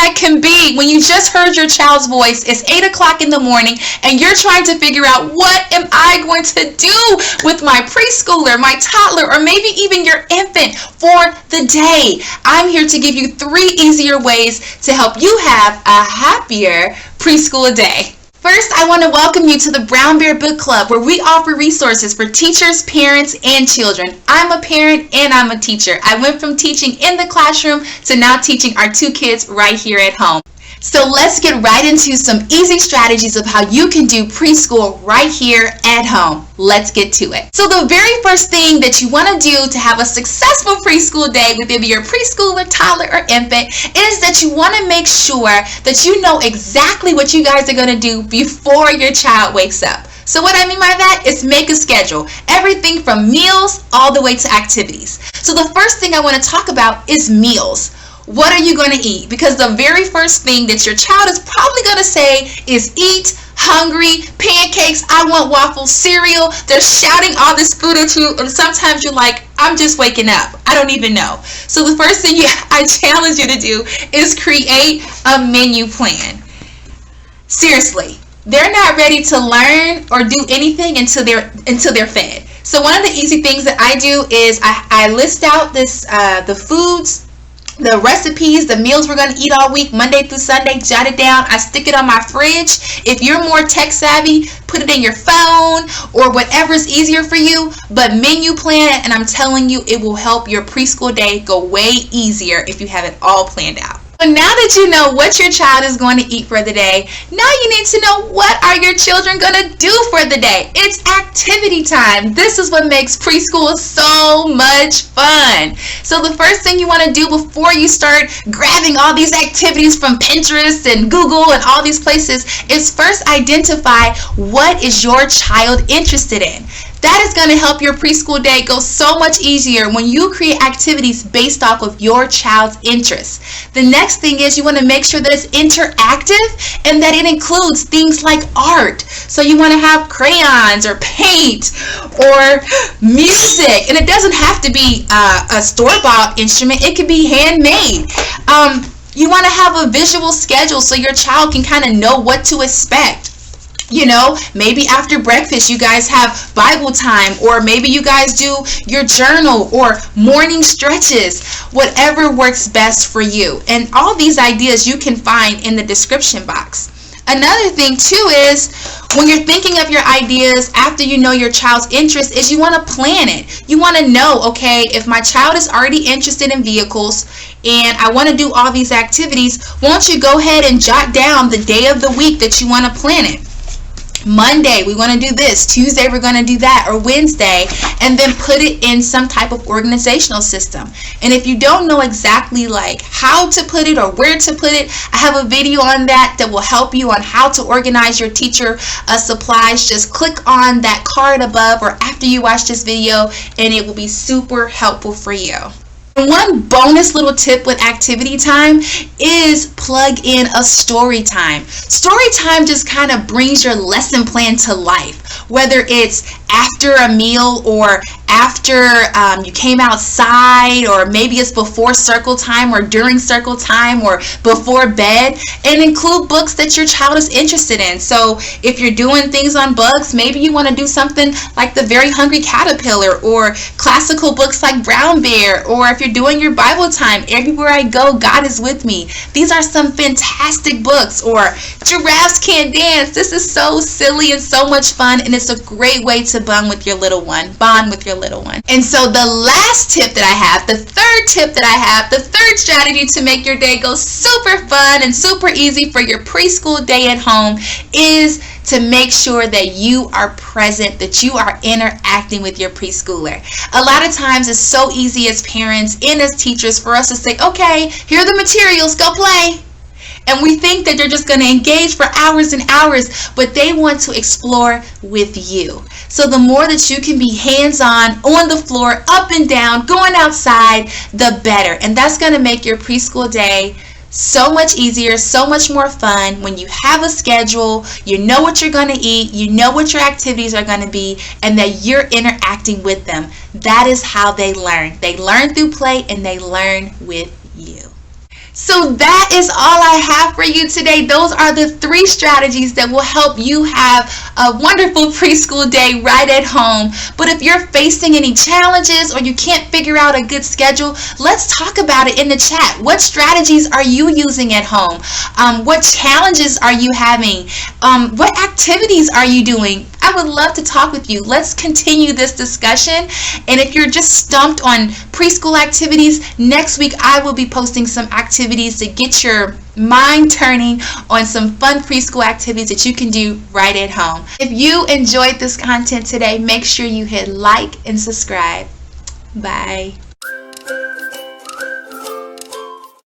that can be when you just heard your child's voice. It's 8 o'clock in the morning and you're trying to figure out, what am I going to do with my preschooler, my toddler, or maybe even your infant for the day? I'm here to give you 3 easier ways to help you have a happier preschool day. First, I want to welcome you to the Brown Bear Book Club, where we offer resources for teachers, parents, and children. I'm a parent and I'm a teacher. I went from teaching in the classroom to now teaching our 2 kids right here at home. So let's get right into some easy strategies of how you can do preschool right here at home. Let's get to it. So the very first thing that you want to do to have a successful preschool day with either your preschooler, toddler, or infant is that you want to make sure that you know exactly what you guys are going to do before your child wakes up. So what I mean by that is make a schedule. Everything from meals all the way to activities. So the first thing I want to talk about is meals. What are you going to eat? Because the very first thing that your child is probably going to say is eat, hungry, pancakes, I want waffles, cereal. They're shouting all this food at you, and sometimes you're like, I'm just waking up. I don't even know. So the first thing I challenge you to do is create a menu plan. Seriously, they're not ready to learn or do anything until they're fed. So one of the easy things that I do is I list out the foods, the recipes, the meals we're going to eat all week, Monday through Sunday, jot it down. I stick it on my fridge. If you're more tech savvy, put it in your phone or whatever is easier for you, but menu plan it, and I'm telling you, it will help your preschool day go way easier if you have it all planned out. So now that you know what your child is going to eat for the day, now you need to know, what are your children going to do for the day? It's activity time. This is what makes preschool so much fun. So the first thing you want to do before you start grabbing all these activities from Pinterest and Google and all these places is first identify what is your child interested in. That is going to help your preschool day go so much easier when you create activities based off of your child's interests. The next thing is you want to make sure that it's interactive and that it includes things like art. So you want to have crayons or paint or music. And it doesn't have to be a store-bought instrument. It could be handmade. You want to have a visual schedule so your child can kind of know what to expect. You know, maybe after breakfast you guys have Bible time, or maybe you guys do your journal or morning stretches, whatever works best for you. And all these ideas you can find in the description box. Another thing too is when you're thinking of your ideas after you know your child's interest is you want to plan it. You want to know, okay, if my child is already interested in vehicles and I want to do all these activities, won't you go ahead and jot down the day of the week that you want to plan it? Monday, we want to do this. Tuesday, we're going to do that, or Wednesday, and then put it in some type of organizational system. And if you don't know exactly like how to put it or where to put it, I have a video on that will help you on how to organize your teacher supplies. Just click on that card above or after you watch this video, and it will be super helpful for you. And one bonus little tip with activity time is plug in a story time. Story time just kind of brings your lesson plan to life, whether it's after a meal or after you came outside, or maybe it's before circle time or during circle time or before bed, and include books that your child is interested in. So if you're doing things on books, maybe you want to do something like The Very Hungry Caterpillar, or classical books like Brown Bear, or if you're doing your Bible time, Everywhere I Go, God is With Me. These are some fantastic books. Or Giraffes Can't Dance. This is so silly and so much fun, and it's a great way to bond with your little one. And so the last tip that I have, the third strategy to make your day go super fun and super easy for your preschool day at home is to make sure that you are present, that you are interacting with your preschooler. A lot of times it's so easy as parents and as teachers for us to say, okay, here are the materials, go play. And we think that they're just going to engage for hours and hours, but they want to explore with you. So the more that you can be hands-on, on the floor, up and down, going outside, the better. And that's going to make your preschool day so much easier, so much more fun when you have a schedule, you know what you're going to eat, you know what your activities are going to be, and that you're interacting with them. That is how they learn. They learn through play, and they learn with you. So that is all I have for you today. Those are the 3 strategies that will help you have a wonderful preschool day right at home. But if you're facing any challenges or you can't figure out a good schedule, let's talk about it in the chat. What strategies are you using at home? What challenges are you having? What activities are you doing? I would love to talk with you. Let's continue this discussion. And if you're just stumped on preschool activities, next week I will be posting some activities to get your mind turning on some fun preschool activities that you can do right at home. If you enjoyed this content today, make sure you hit like and subscribe. Bye.